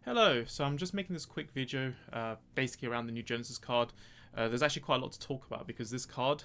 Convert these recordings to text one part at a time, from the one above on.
Hello, so I'm just making this quick video basically around the new Genesis card. There's actually quite a lot to talk about because this card,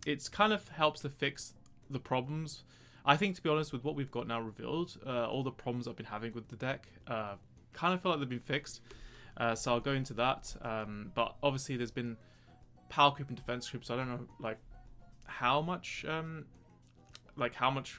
it's kind of helps to fix the problems. I think, to be honest, with what we've got now revealed, all the problems I've been having with the deck kind of feel like they've been fixed. So I'll go into that. But obviously there's been power creep and defense creep, so I don't know how much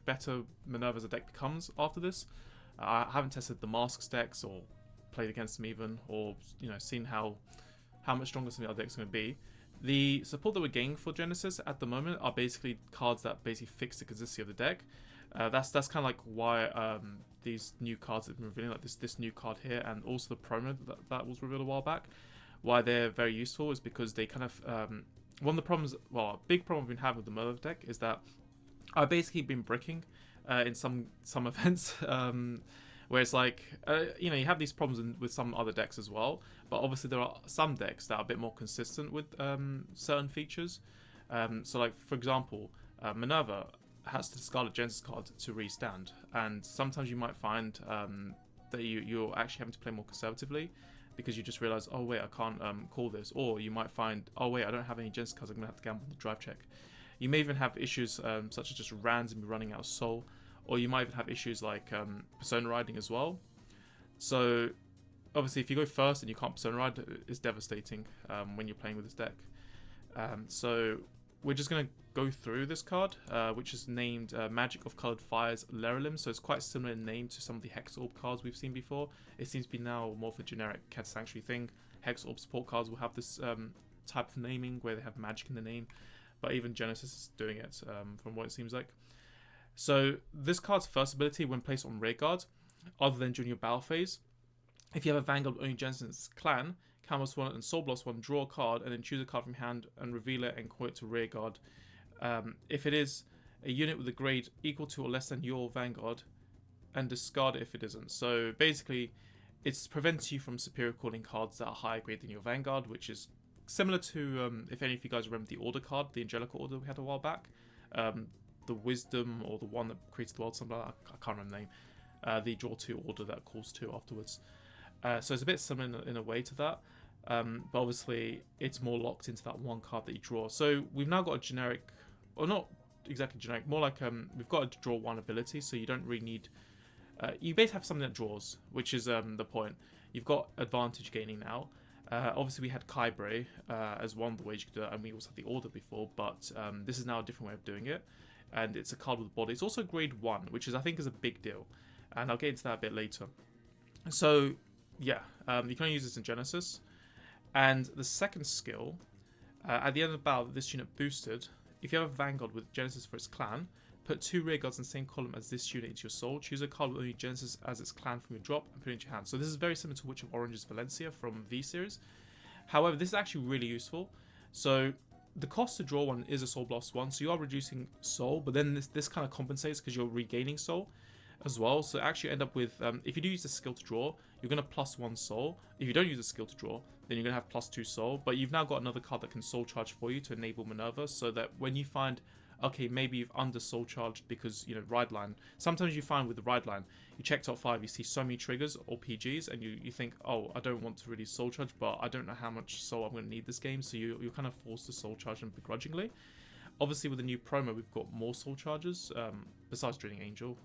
better Minerva as a deck becomes after this. I haven't tested the masks decks or played against them even, or seen how much stronger some of the other decks are going to be. The support that we're getting for Genesis at the moment are basically cards that basically fix the consistency of the deck. That's kind of like why these new cards have been revealing, like this new card here, and also the promo that was revealed a while back. Why they're very useful is because they kind of one of the problems, well, a big problem we've been having with the Minerva deck is that I've basically been bricking in some events, where it's like you have these problems with some other decks as well. But obviously there are some decks that are a bit more consistent with certain features. So like for example, Minerva has to discard a Genesis card to restand, and sometimes you might find that you're actually having to play more conservatively because you just realize, oh wait, I can't call this, or you might find, oh wait, I don't have any Genesis cards, I'm gonna have to gamble the drive check. You may even have issues such as just randomly running out of soul, or you might even have issues like persona riding as well. So obviously if you go first and you can't persona ride, it's devastating when you're playing with this deck. So we're just going to go through this card, which is named Magic of Colored Fire's Lerelim. So it's quite similar in name to some of the Hex Orb cards we've seen before. It seems to be now more of a generic Cat Sanctuary thing. Hex Orb support cards will have this type of naming where they have magic in the name. But even Genesis is doing it, from what it seems like. So this card's first ability, when placed on rearguard, other than during your battle phase, if you have a Vanguard owning Genesis clan, Camus 1 and Soul Blast 1, draw a card and then choose a card from your hand and reveal it and call it to rearguard. If it is a unit with a grade equal to or less than your Vanguard, and discard it if it isn't. So basically, it prevents you from superior calling cards that are higher grade than your Vanguard, which is similar to, if any of you guys remember the Order card, the Angelical Order we had a while back. The Wisdom, or the one that creates the world, something like that, I can't remember the name. The Draw 2 Order that calls 2 afterwards. So it's a bit similar in a way to that. But obviously, it's more locked into that one card that you draw. So we've now got a generic, or not exactly generic, more like we've got a draw 1 ability, so you don't really need... you basically have something that draws, which is the point. You've got advantage gaining now. Obviously, we had Kybre as one of the ways you could do it, and we also had the Order before, but this is now a different way of doing it, and it's a card with a body. It's also grade 1, which I think is a big deal, and I'll get into that a bit later. So, yeah, you can only use this in Genesis, and the second skill, at the end of the battle, this unit boosted. If you have a Vanguard with Genesis for its clan, put 2 rearguards in the same column as this unit into your soul. Choose a card with only Genesis as its clan from your drop and put it into your hand. So this is very similar to Witch of Orange's Valencia from V-Series. However, this is actually really useful. So the cost to draw one is a Soul Blast 1, so you are reducing soul, but then this kind of compensates because you're regaining soul as well. So actually you end up with, if you do use the skill to draw, you're going to +1 soul. If you don't use the skill to draw, then you're going to have +2 soul. But you've now got another card that can soul charge for you to enable Minerva, so that when you find, okay, maybe you've under soul charged because, ride line. Sometimes you find with the ride line, you check top 5, you see so many triggers or PGs, and you think, oh, I don't want to really soul charge, but I don't know how much soul I'm going to need this game, so you're kind of forced to soul charge them begrudgingly. Obviously, with the new promo, we've got more soul charges, besides Drilling Angel,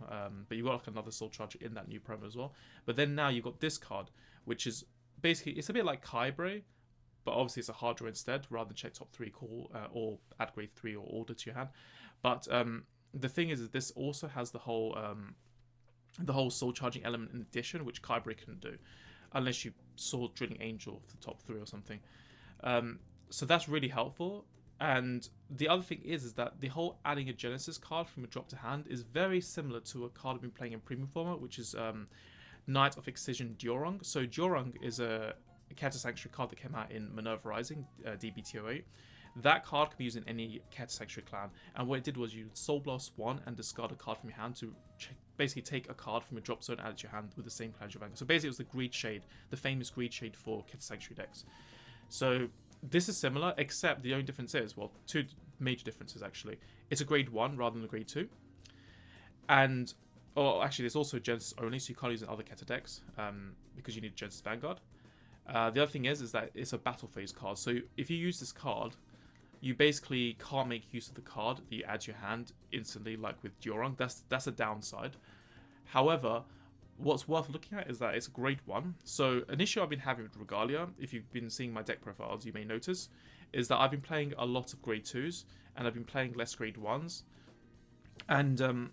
but you've got like another soul charger in that new promo as well. But then now you've got this card, which is basically, it's a bit like Kybre, but obviously it's a hard draw instead, rather than check top 3 call, or add grade 3 or Order to your hand. But the thing is that this also has the whole soul charging element in addition, which Kybre couldn't do, unless you saw Drilling Angel for the top 3 or something. So that's really helpful. And the other thing is that the whole adding a Genesis card from a drop to hand is very similar to a card I've been playing in premium format, which is Knight of Excision Diorung. So Diorung is a Keta Sanctuary card that came out in Minerva Rising, DBT08. That card can be used in any Keta Sanctuary clan, and what it did was you Soul Blast 1 and discard a card from your hand to basically take a card from your drop zone and add it to your hand with the same clan as your Vanguard. So basically it was the Greed Shade, the famous Greed Shade for Keta Sanctuary decks. So this is similar, except the only difference is, well, 2 major differences actually. It's a grade 1 rather than a grade 2. And Oh, actually, there's also Genesis only, so you can't use it in other Keta decks because you need Genesis Vanguard. The other thing is that it's a battle phase card. So if you use this card, you basically can't make use of the card that you add to your hand instantly, like with Diorong. That's a downside. However, what's worth looking at is that it's a grade 1. So an issue I've been having with Regalia, if you've been seeing my deck profiles, you may notice, is that I've been playing a lot of grade 2s, and I've been playing less grade 1s. And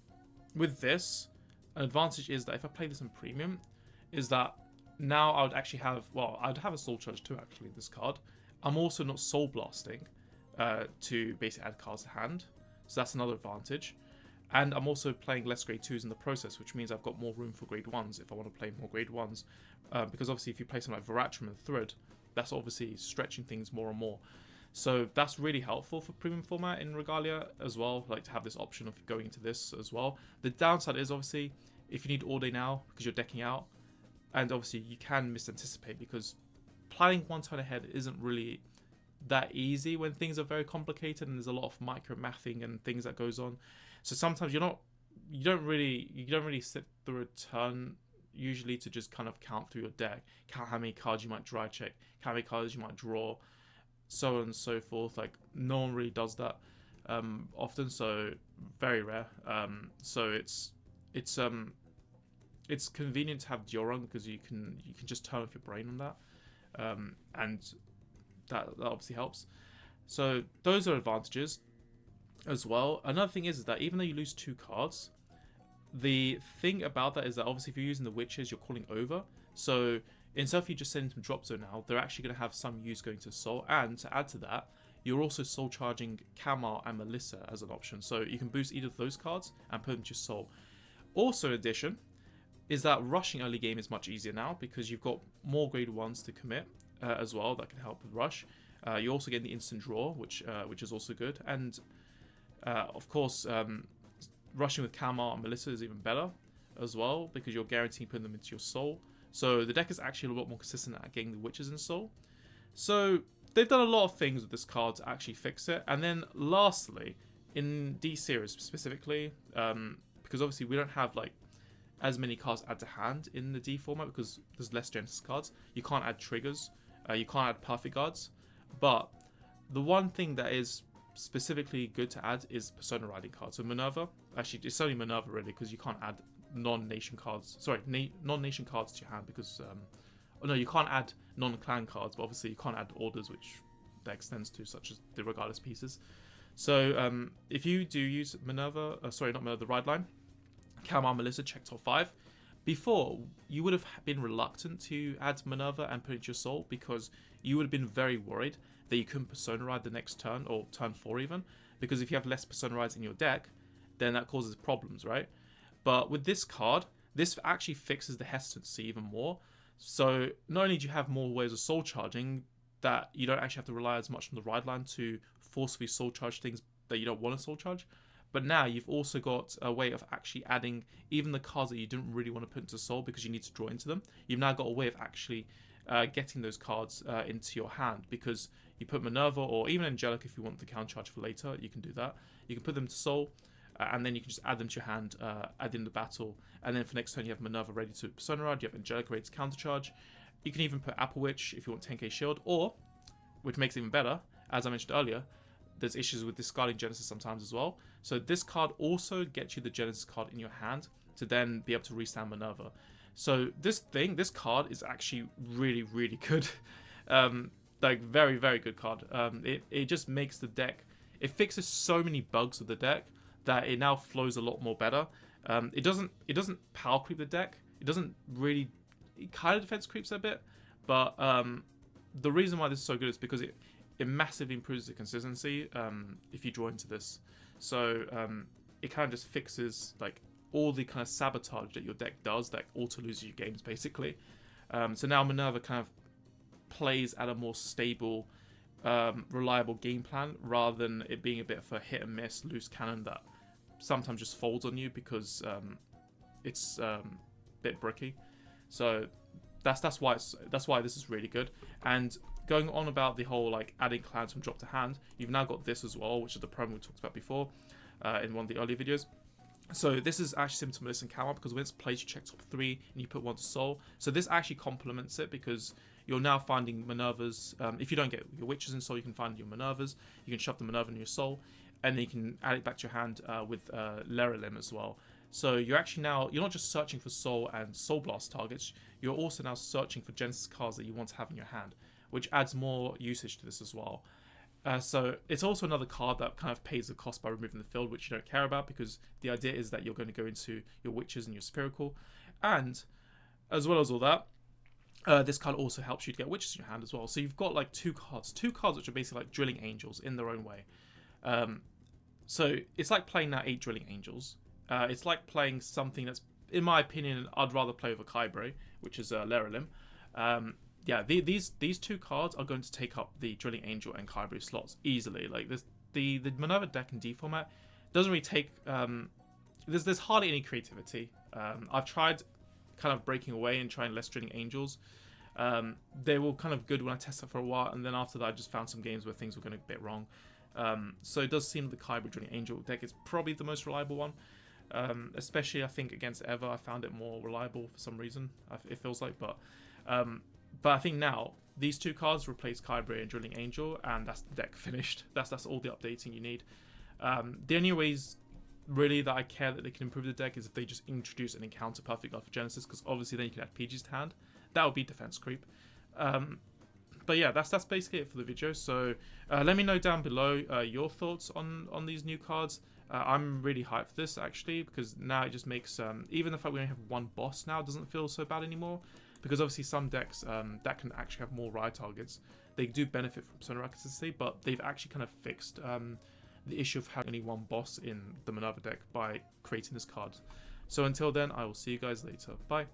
with this, an advantage is that if I play this in premium, is that now I would actually have, well, I'd have a Soul Charge too, actually, this card. I'm also not Soul Blasting to basically add cards to hand, so that's another advantage. And I'm also playing less grade 2s in the process, which means I've got more room for grade 1s if I want to play more grade 1s. Because obviously if you play something like Veratrum and Thread, that's obviously stretching things more and more. So that's really helpful for premium format in Regalia as well, like to have this option of going into this as well. The downside is obviously if you need all day now because you're decking out, and obviously you can misanticipate because planning one turn ahead isn't really that easy when things are very complicated and there's a lot of micro mathing and things that goes on. So sometimes you don't really sit through a turn usually to just kind of count through your deck, count how many cards you might dry check, count how many cards you might draw, so on and so forth. Like no one really does that often, so very rare. So it's convenient to have Diorong because you can just turn off your brain on that, and that obviously helps. So those are advantages as well. Another thing is that even though you lose 2 cards, the thing about that is that obviously if you're using the witches, you're calling over. So instead of you just sending them to drop zone now, they're actually going to have some use going to soul. And to add to that, you're also soul charging Kamar and Melissa as an option. So you can boost either of those cards and put them to your soul. Also in addition, is that rushing early game is much easier now because you've got more grade 1s to commit as well that can help with rush. You also get the instant draw, which is also good. And of course, rushing with Kamar and Melissa is even better as well because you're guaranteed putting them into your soul. So the deck is actually a lot more consistent at getting the witches in soul. So they've done a lot of things with this card to actually fix it. And then lastly, in D series specifically, because obviously we don't have like as many cards add to hand in the D format because there's less Genesis cards. You can't add triggers, you can't add perfect guards. But the one thing that is specifically good to add is Persona riding cards. So Minerva, actually it's only Minerva really because you can't add non-nation cards. Sorry, non-nation cards to your hand because oh no, you can't add non-clan cards, but obviously you can't add orders, which that extends to, such as the regardless pieces. So if you do use Minerva, sorry, not Minerva, the ride line, Kalmar Melissa check top 5. Before, you would have been reluctant to add Minerva and put it to your soul because you would have been very worried that you couldn't Persona Ride the next turn, or turn 4 even, because if you have less Persona Rides in your deck, then that causes problems, right? But with this card, this actually fixes the hesitancy even more. So not only do you have more ways of soul charging, that you don't actually have to rely as much on the ride line to forcefully soul charge things that you don't want to soul charge, but now you've also got a way of actually adding even the cards that you didn't really want to put into soul because you need to draw into them. You've now got a way of actually getting those cards into your hand because you put Minerva or even Angelic if you want the counter charge for later, you can do that. You can put them to soul and then you can just add them to your hand, add in the battle, and then for next turn you have Minerva ready to Persona Ride, you have Angelic ready to counter charge. You can even put Apple Witch if you want 10k shield, or, which makes it even better, as I mentioned earlier, there's issues with discarding Genesis sometimes as well. So this card also gets you the Genesis card in your hand to then be able to restand Minerva. So this card is actually really, really good. Like very, very good card. It just makes the deck, it fixes so many bugs with the deck that it now flows a lot more better. It doesn't power creep the deck. It doesn't really, it kind of defense creeps a bit, but the reason why this is so good is because it massively improves the consistency if you draw into this. So it kind of just fixes like all the kind of sabotage that your deck does that auto loses you games basically. So now Minerva kind of plays at a more stable, reliable game plan rather than it being a bit of a hit and miss loose cannon that sometimes just folds on you because it's a bit bricky. So that's why this is really good. And going on about the whole like adding clans from drop to hand, you've now got this as well, which is the promo we talked about before in one of the earlier videos. So this is actually similar to Melissa and Kalmar, because when it's placed, you check top 3 and you put 1 to soul. So this actually complements it, because you're now finding Minervas. If you don't get your witches in soul, you can find your Minervas. You can shove the Minerva in your soul, and then you can add it back to your hand with Lerelim as well. So you're actually now, you're not just searching for soul and soul blast targets, you're also now searching for Genesis cards that you want to have in your hand, which adds more usage to this as well. So it's also another card that kind of pays the cost by removing the field, which you don't care about, because the idea is that you're going to go into your witches and your spherical. And as well as all that, this card also helps you to get witches in your hand as well. So you've got like two cards which are basically like drilling angels in their own way. So it's like playing now 8 drilling angels. It's like playing something that's, in my opinion, I'd rather play over Kybre, which is Lerelim. Yeah, these 2 cards are going to take up the Drilling Angel and Kybre slots easily. Like this, the Minerva deck in D format doesn't really take. There's hardly any creativity. I've tried kind of breaking away and trying less Drilling Angels. They were kind of good when I tested for a while, and then after that, I just found some games where things were going a bit wrong. So it does seem the Kybre Drilling Angel deck is probably the most reliable one. Especially I think against Eva, I found it more reliable for some reason. It feels like, but I think now these 2 cards replace Kybre and Drilling Angel, and that's the deck finished. That's all the updating you need. The only ways really that I care that they can improve the deck is if they just introduce an encounter perfect guard for Genesis, because obviously then you can add PG's to hand. That would be defense creep. But yeah, that's basically it for the video. So let me know down below your thoughts on these new cards. I'm really hyped for this actually, because now it just makes even the fact we only have 1 boss now doesn't feel so bad anymore, because obviously some decks that can actually have more ride targets, they do benefit from Sonar consistency, but they've actually kind of fixed the issue of having only 1 boss in the Minerva deck by creating this card. So until then, I will see you guys later. Bye.